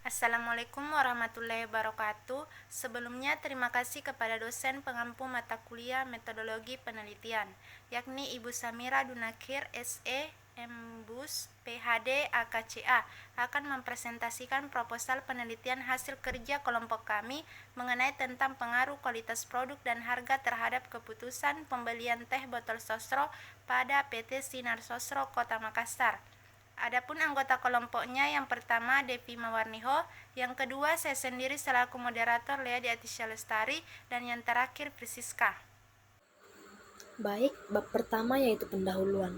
Assalamualaikum warahmatullahi wabarakatuh. Sebelumnya terima kasih kepada dosen pengampu mata kuliah metodologi penelitian, yakni Ibu Samira Dunakir, SE, MBus, PhD, AKCA, akan mempresentasikan proposal penelitian hasil kerja kelompok kami mengenai tentang pengaruh kualitas produk dan harga terhadap keputusan pembelian teh botol sosro pada PT Sinar Sosro Kota Makassar. Adapun anggota kelompoknya yang pertama Devi Mawarniho, yang kedua saya sendiri selaku moderator Lea di Atisha Lestari, dan yang terakhir Frisiska. Baik, bab pertama yaitu pendahuluan.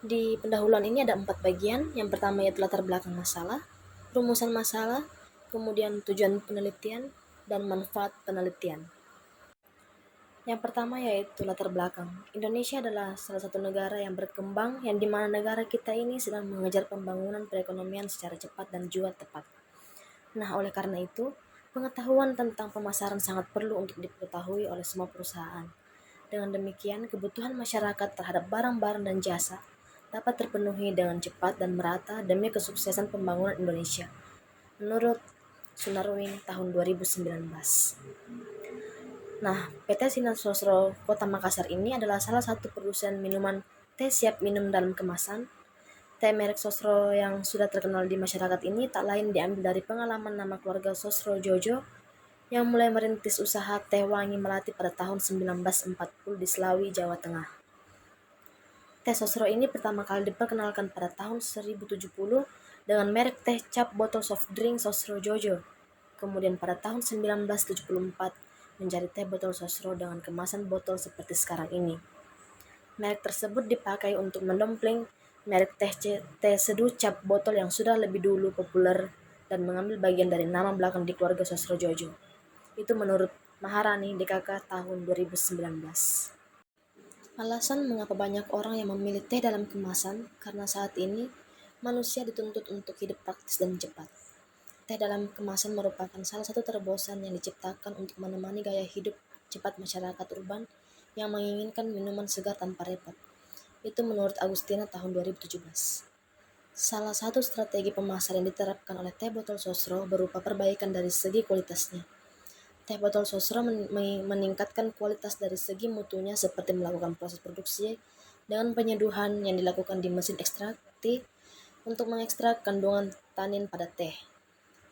Di pendahuluan ini ada 4 bagian. Yang pertama yaitu latar belakang masalah, rumusan masalah, kemudian tujuan penelitian, dan manfaat penelitian. Yang pertama yaitu latar belakang. Indonesia adalah salah satu negara yang berkembang yang dimana negara kita ini sedang mengejar pembangunan perekonomian secara cepat dan juga tepat. Nah, oleh karena itu, pengetahuan tentang pemasaran sangat perlu untuk diketahui oleh semua perusahaan. Dengan demikian, kebutuhan masyarakat terhadap barang-barang dan jasa dapat terpenuhi dengan cepat dan merata demi kesuksesan pembangunan Indonesia. Menurut Sunarwing tahun 2019. Nah, PT Sinar Sosro Kota Makassar ini adalah salah satu produsen minuman teh siap minum dalam kemasan. Teh merek Sosro yang sudah terkenal di masyarakat ini tak lain diambil dari pengalaman nama keluarga Sosro Jojo yang mulai merintis usaha teh wangi melati pada tahun 1940 di Selawi, Jawa Tengah. Teh Sosro ini pertama kali diperkenalkan pada tahun 1070 dengan merek teh cap botol soft drink Sosro Jojo. Kemudian pada tahun 1974 menjadi teh botol Sosro dengan kemasan botol seperti sekarang ini. Merek tersebut dipakai untuk mendompleng merek teh seduh cap botol yang sudah lebih dulu populer dan mengambil bagian dari nama belakang di keluarga Sosro Jojo. Itu menurut Maharani DKK tahun 2019. Alasan mengapa banyak orang yang memilih teh dalam kemasan karena saat ini manusia dituntut untuk hidup praktis dan cepat. Teh dalam kemasan merupakan salah satu terobosan yang diciptakan untuk menemani gaya hidup cepat masyarakat urban yang menginginkan minuman segar tanpa repot. Itu menurut Agustina tahun 2017. Salah satu strategi pemasaran yang diterapkan oleh teh botol Sosro berupa perbaikan dari segi kualitasnya. Teh botol Sosro meningkatkan kualitas dari segi mutunya seperti melakukan proses produksi dengan penyeduhan yang dilakukan di mesin ekstraktif untuk mengekstrak kandungan tanin pada teh.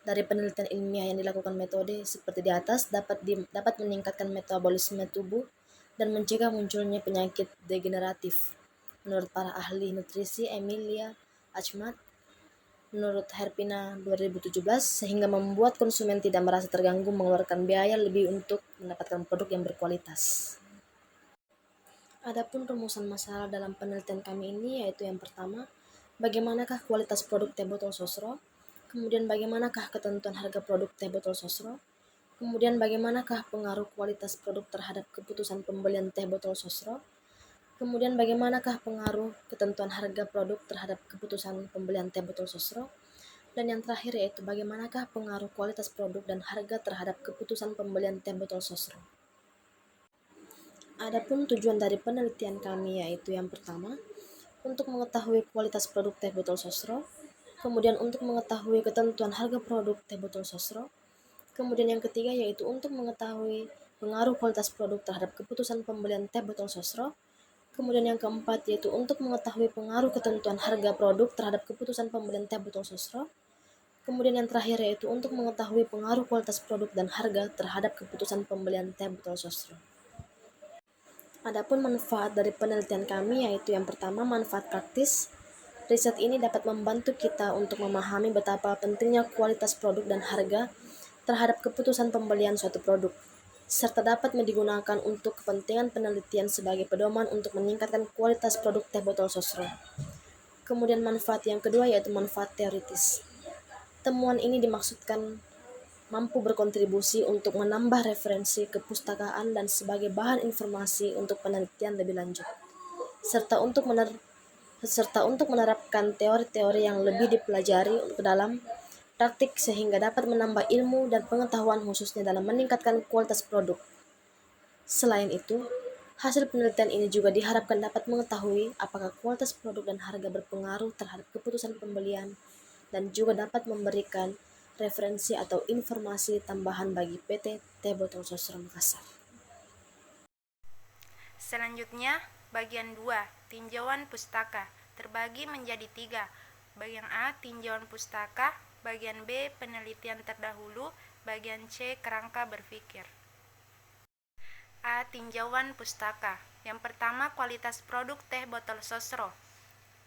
Dari penelitian ilmiah yang dilakukan metode seperti di atas dapat meningkatkan metabolisme tubuh dan mencegah munculnya penyakit degeneratif. Menurut para ahli nutrisi Emilia Achmat, menurut Herpina 2017, sehingga membuat konsumen tidak merasa terganggu mengeluarkan biaya lebih untuk mendapatkan produk yang berkualitas. Adapun rumusan masalah dalam penelitian kami ini yaitu yang pertama, bagaimanakah kualitas produk teh botol Sosro? Kemudian bagaimanakah ketentuan harga produk teh botol Sosro? Kemudian bagaimanakah pengaruh kualitas produk terhadap keputusan pembelian teh botol Sosro? Kemudian bagaimanakah pengaruh ketentuan harga produk terhadap keputusan pembelian teh botol Sosro? Dan yang terakhir yaitu bagaimanakah pengaruh kualitas produk dan harga terhadap keputusan pembelian teh botol Sosro? Adapun tujuan dari penelitian kami yaitu yang pertama, untuk mengetahui kualitas produk teh botol Sosro, kemudian untuk mengetahui ketentuan harga produk teh botol Sosro, kemudian yang ketiga yaitu untuk mengetahui pengaruh kualitas produk terhadap keputusan pembelian teh botol Sosro, kemudian yang keempat yaitu untuk mengetahui pengaruh ketentuan harga produk terhadap keputusan pembelian teh botol Sosro, kemudian yang terakhir yaitu untuk mengetahui pengaruh kualitas produk dan harga terhadap keputusan pembelian teh botol Sosro. Adapun manfaat dari penelitian kami yaitu yang pertama manfaat praktis. Riset ini dapat membantu kita untuk memahami betapa pentingnya kualitas produk dan harga terhadap keputusan pembelian suatu produk, serta dapat digunakan untuk kepentingan penelitian sebagai pedoman untuk meningkatkan kualitas produk teh botol Sosro. Kemudian manfaat yang kedua yaitu manfaat teoritis. Temuan ini dimaksudkan mampu berkontribusi untuk menambah referensi kepustakaan dan sebagai bahan informasi untuk penelitian lebih lanjut, serta untuk menerapkan teori-teori yang lebih dipelajari ke dalam praktik sehingga dapat menambah ilmu dan pengetahuan khususnya dalam meningkatkan kualitas produk. Selain itu, hasil penelitian ini juga diharapkan dapat mengetahui apakah kualitas produk dan harga berpengaruh terhadap keputusan pembelian dan juga dapat memberikan referensi atau informasi tambahan bagi PT Teh Botol Sosro Makassar. Selanjutnya, bagian 2, tinjauan pustaka, terbagi menjadi 3. Bagian A, tinjauan pustaka, bagian B, penelitian terdahulu, bagian C, kerangka berpikir. A. Tinjauan pustaka. Yang pertama, kualitas produk teh botol sosro.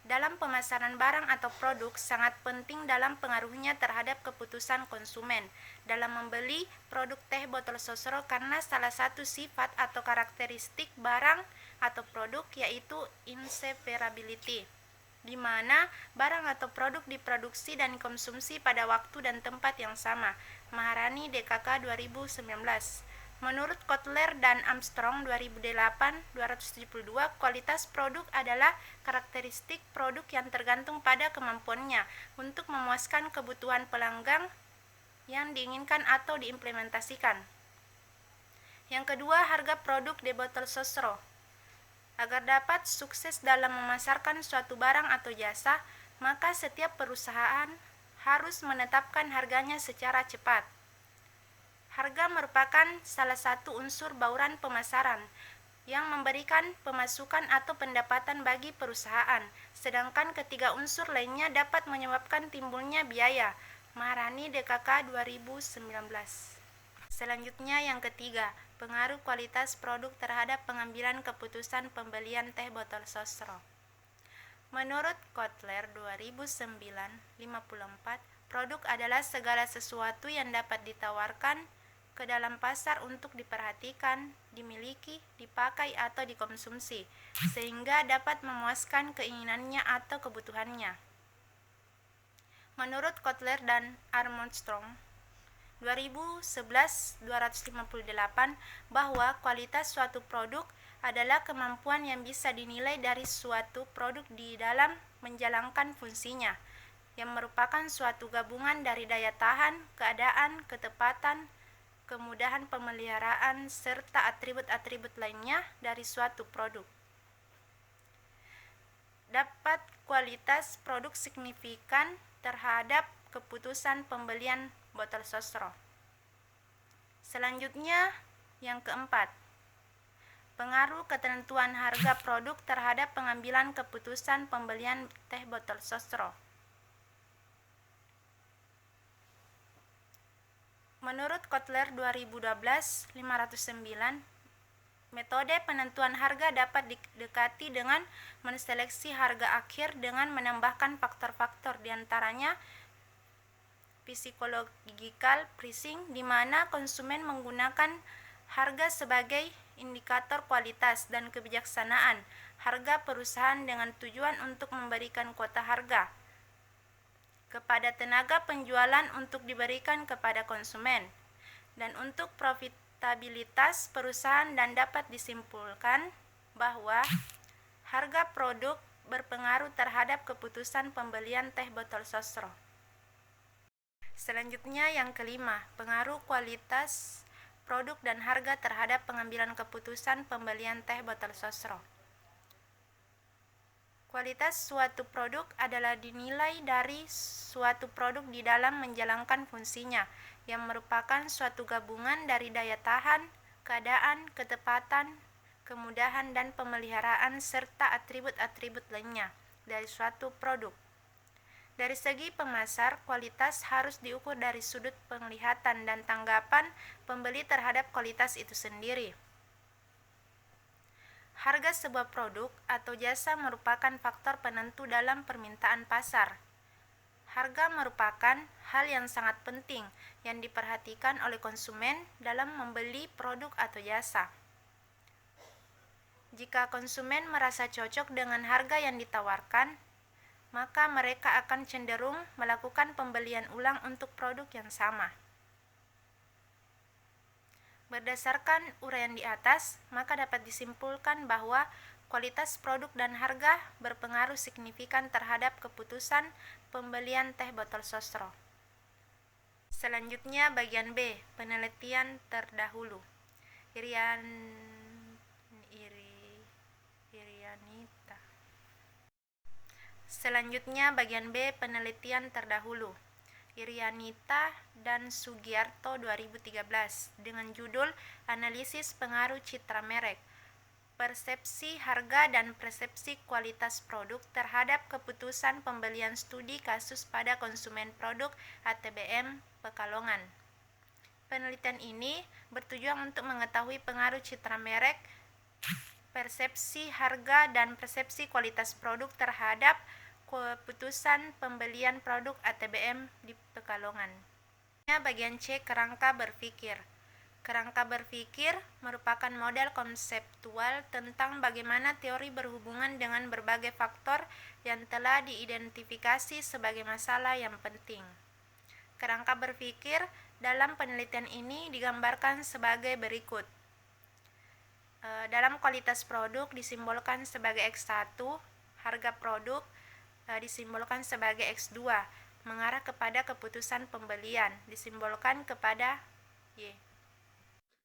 Dalam pemasaran barang atau produk sangat penting dalam pengaruhnya terhadap keputusan konsumen dalam membeli produk teh botol sosro karena salah satu sifat atau karakteristik barang atau produk yaitu inseparability, di mana barang atau produk diproduksi dan dikonsumsi pada waktu dan tempat yang sama. Maharani DKK 2019. Menurut Kotler dan Armstrong 2008-272, kualitas produk adalah karakteristik produk yang tergantung pada kemampuannya untuk memuaskan kebutuhan pelanggan yang diinginkan atau diimplementasikan. Yang kedua, harga produk di botol sosro. Agar dapat sukses dalam memasarkan suatu barang atau jasa, maka setiap perusahaan harus menetapkan harganya secara cepat. Harga merupakan salah satu unsur bauran pemasaran yang memberikan pemasukan atau pendapatan bagi perusahaan, sedangkan ketiga unsur lainnya dapat menyebabkan timbulnya biaya. Maharani DKK 2019. Selanjutnya yang ketiga, pengaruh kualitas produk terhadap pengambilan keputusan pembelian teh botol sosro. Menurut Kotler 2009-54, produk adalah segala sesuatu yang dapat ditawarkan ke dalam pasar untuk diperhatikan, dimiliki, dipakai atau dikonsumsi, sehingga dapat memuaskan keinginannya atau kebutuhannya. Menurut Kotler dan Armstrong 2011-258, bahwa kualitas suatu produk adalah kemampuan yang bisa dinilai dari suatu produk di dalam menjalankan fungsinya, yang merupakan suatu gabungan dari daya tahan, keadaan, ketepatan, kemudahan pemeliharaan, serta atribut-atribut lainnya dari suatu produk. Dapat kualitas produk signifikan terhadap keputusan pembelian botol sosro. Selanjutnya, yang keempat, pengaruh ketentuan harga produk terhadap pengambilan keputusan pembelian teh botol sosro. Menurut Kotler 2012-509, metode penentuan harga dapat didekati dengan menseleksi harga akhir dengan menambahkan faktor-faktor, diantaranya psychological pricing, di mana konsumen menggunakan harga sebagai indikator kualitas, dan kebijaksanaan harga perusahaan dengan tujuan untuk memberikan kuota harga kepada tenaga penjualan untuk diberikan kepada konsumen, dan untuk profitabilitas perusahaan, dan dapat disimpulkan bahwa harga produk berpengaruh terhadap keputusan pembelian teh botol sosro. Selanjutnya yang kelima, pengaruh kualitas produk dan harga terhadap pengambilan keputusan pembelian teh botol sosro. Kualitas suatu produk adalah dinilai dari suatu produk di dalam menjalankan fungsinya, yang merupakan suatu gabungan dari daya tahan, keadaan, ketepatan, kemudahan, dan pemeliharaan, serta atribut-atribut lainnya dari suatu produk. Dari segi pemasar, kualitas harus diukur dari sudut penglihatan dan tanggapan pembeli terhadap kualitas itu sendiri. Harga sebuah produk atau jasa merupakan faktor penentu dalam permintaan pasar. Harga merupakan hal yang sangat penting yang diperhatikan oleh konsumen dalam membeli produk atau jasa. Jika konsumen merasa cocok dengan harga yang ditawarkan, maka mereka akan cenderung melakukan pembelian ulang untuk produk yang sama. Berdasarkan uraian di atas, maka dapat disimpulkan bahwa kualitas produk dan harga berpengaruh signifikan terhadap keputusan pembelian teh botol sosro. Selanjutnya bagian B, penelitian terdahulu. Selanjutnya bagian B, penelitian terdahulu. Irianita dan Sugiarto 2013 dengan judul Analisis Pengaruh Citra Merek, Persepsi Harga dan Persepsi Kualitas Produk terhadap Keputusan Pembelian Studi Kasus pada Konsumen Produk ATBM Pekalongan. Penelitian ini bertujuan untuk mengetahui pengaruh citra merek, persepsi harga, dan persepsi kualitas produk terhadap keputusan pembelian produk ATBM di Pekalongan. Bagian C, kerangka berpikir. Kerangka berpikir merupakan model konseptual tentang bagaimana teori berhubungan dengan berbagai faktor yang telah diidentifikasi sebagai masalah yang penting. Kerangka berpikir dalam penelitian ini digambarkan sebagai berikut. Dalam kualitas produk disimbolkan sebagai X1, harga produk disimbolkan sebagai X2, mengarah kepada keputusan pembelian, disimbolkan kepada Y.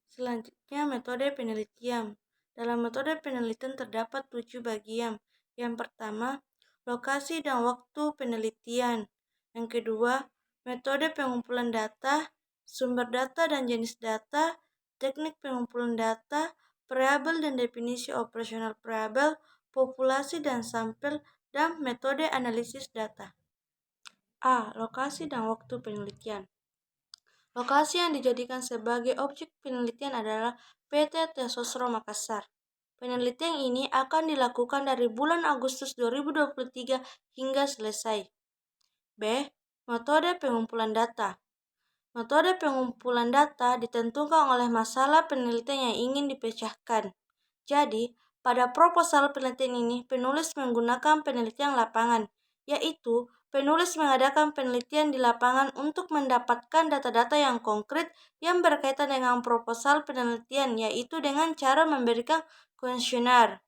Selanjutnya, metode penelitian. Dalam metode penelitian terdapat 7 bagian. Yang pertama, lokasi dan waktu penelitian. Yang kedua, metode pengumpulan data, sumber data dan jenis data, teknik pengumpulan data, variabel dan definisi operasional variabel, populasi dan sampel, dan metode analisis data. A. Lokasi dan waktu penelitian. Lokasi yang dijadikan sebagai objek penelitian adalah PT Tesosro Makassar. Penelitian ini akan dilakukan dari bulan Agustus 2023 hingga selesai. B. Metode pengumpulan data. Metode pengumpulan data ditentukan oleh masalah penelitian yang ingin dipecahkan. Jadi, pada proposal penelitian ini, penulis menggunakan penelitian lapangan, yaitu penulis mengadakan penelitian di lapangan untuk mendapatkan data-data yang konkret yang berkaitan dengan proposal penelitian, yaitu dengan cara memberikan kuesioner.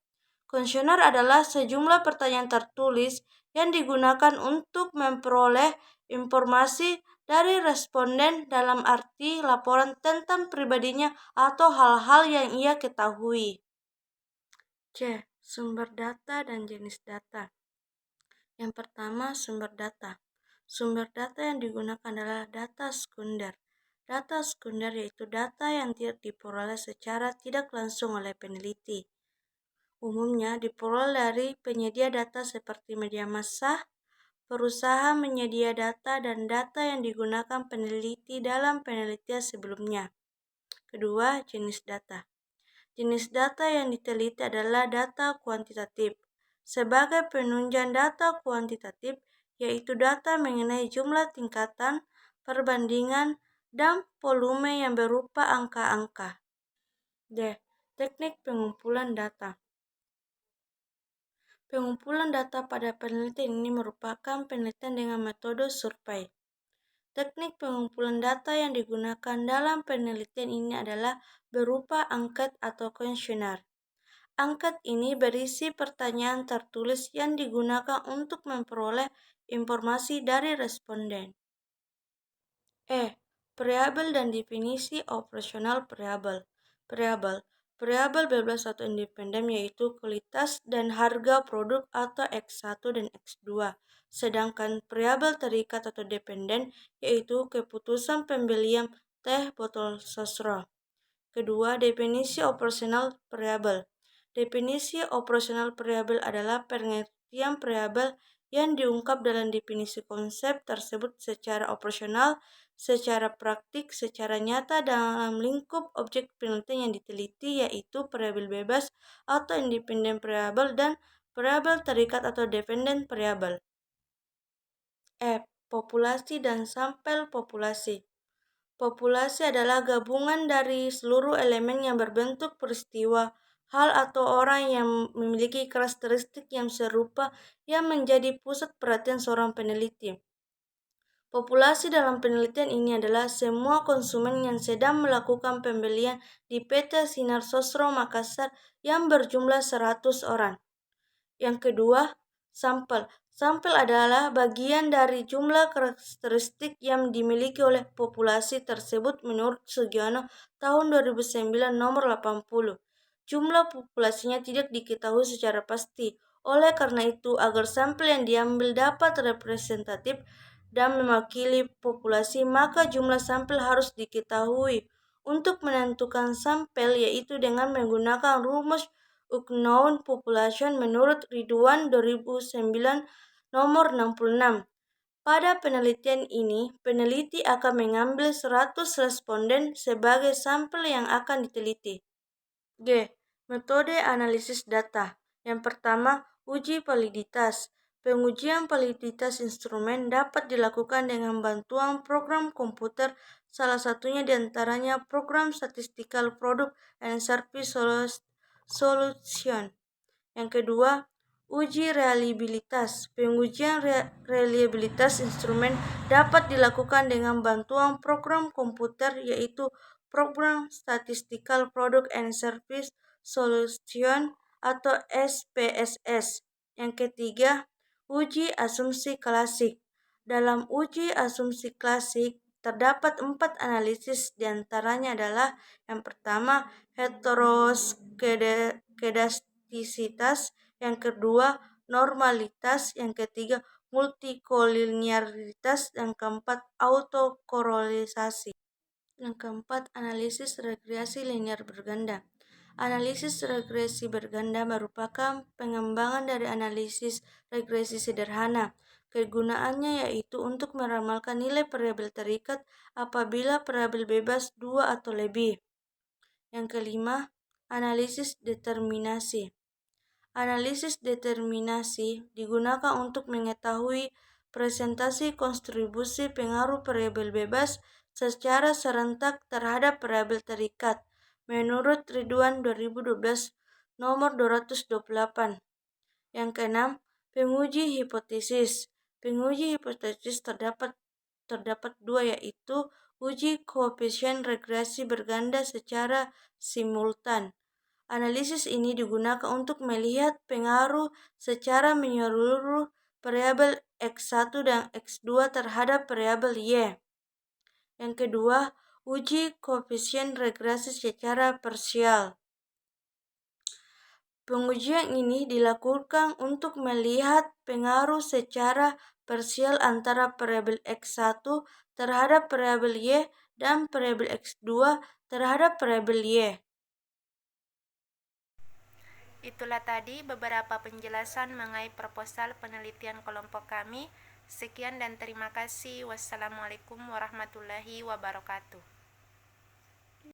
Kuesioner adalah sejumlah pertanyaan tertulis yang digunakan untuk memperoleh informasi dari responden dalam arti laporan tentang pribadinya atau hal-hal yang ia ketahui. C. Sumber data dan jenis data. Yang pertama, sumber data. Sumber data yang digunakan adalah data sekunder. Data sekunder yaitu data yang tidak diperoleh secara tidak langsung oleh peneliti. Umumnya diperoleh dari penyedia data seperti media massa, perusahaan menyedia data, dan data yang digunakan peneliti dalam penelitian sebelumnya. Kedua, jenis data. Jenis data yang diteliti adalah data kuantitatif. Sebagai penunjang data kuantitatif, yaitu data mengenai jumlah tingkatan, perbandingan, dan volume yang berupa angka-angka. D. Teknik pengumpulan data. Pengumpulan data pada penelitian ini merupakan penelitian dengan metode survei. Teknik pengumpulan data yang digunakan dalam penelitian ini adalah berupa angket atau kuesioner. Angket ini berisi pertanyaan tertulis yang digunakan untuk memperoleh informasi dari responden. E. Variabel dan definisi operasional variabel. Variabel bebas atau independen yaitu kualitas dan harga produk atau X1 dan X2. Sedangkan variabel terikat atau dependen yaitu keputusan pembelian teh botol sosro. Kedua, definisi operasional variabel. Definisi operasional variabel adalah pengertian variabel yang diungkap dalam definisi konsep tersebut secara operasional, secara praktik, secara nyata dalam lingkup objek penelitian yang diteliti, yaitu variabel bebas atau independen variabel dan variabel terikat atau dependent variabel. F. Populasi dan sampel populasi. Populasi adalah gabungan dari seluruh elemen yang berbentuk peristiwa, hal atau orang yang memiliki karakteristik yang serupa yang menjadi pusat perhatian seorang peneliti. Populasi dalam penelitian ini adalah semua konsumen yang sedang melakukan pembelian di PT Sinar Sosro Makassar yang berjumlah 100 orang. Yang kedua, sampel. Sampel adalah bagian dari jumlah karakteristik yang dimiliki oleh populasi tersebut menurut Sugiono tahun 2009 nomor 80. Jumlah populasinya tidak diketahui secara pasti. Oleh karena itu, agar sampel yang diambil dapat representatif dan mewakili populasi, maka jumlah sampel harus diketahui. Untuk menentukan sampel yaitu dengan menggunakan rumus unknown population menurut Ridwan 2009 nomor 66. Pada penelitian ini, peneliti akan mengambil 100 responden sebagai sampel yang akan diteliti. G. Metode analisis data. Yang pertama, uji validitas. Pengujian validitas instrumen dapat dilakukan dengan bantuan program komputer, salah satunya diantaranya program Statistical Product and Service Solution. Yang kedua, uji reliabilitas. Pengujian reliabilitas instrumen dapat dilakukan dengan bantuan program komputer yaitu program Statistical Product and Service Solution atau SPSS. Yang ketiga, uji asumsi klasik. Dalam uji asumsi klasik terdapat 4 analisis, diantaranya adalah yang pertama heteroskedastisitas, yang kedua normalitas, yang ketiga multikolinearitas, yang keempat autokorelasi. Yang keempat, analisis regresi linear berganda. Analisis regresi berganda merupakan pengembangan dari analisis regresi sederhana. Kegunaannya yaitu untuk meramalkan nilai variabel terikat apabila variabel bebas 2 atau lebih. Yang kelima, analisis determinasi. Analisis determinasi digunakan untuk mengetahui presentasi kontribusi pengaruh variabel bebas secara serentak terhadap variabel terikat menurut Ridwan 2012 nomor 228. Yang keenam, penguji hipotesis. Penguji hipotesis terdapat dua, yaitu uji koefisien regresi berganda secara simultan. Analisis ini digunakan untuk melihat pengaruh secara menyeluruh variabel X1 dan X2 terhadap variabel Y. Yang kedua, uji koefisien regresi secara parsial. Pengujian ini dilakukan untuk melihat pengaruh secara parsial antara variabel X1 terhadap variabel Y dan variabel X2 terhadap variabel Y. Itulah tadi beberapa penjelasan mengenai proposal penelitian kelompok kami. Sekian dan terima kasih. Wassalamualaikum warahmatullahi wabarakatuh.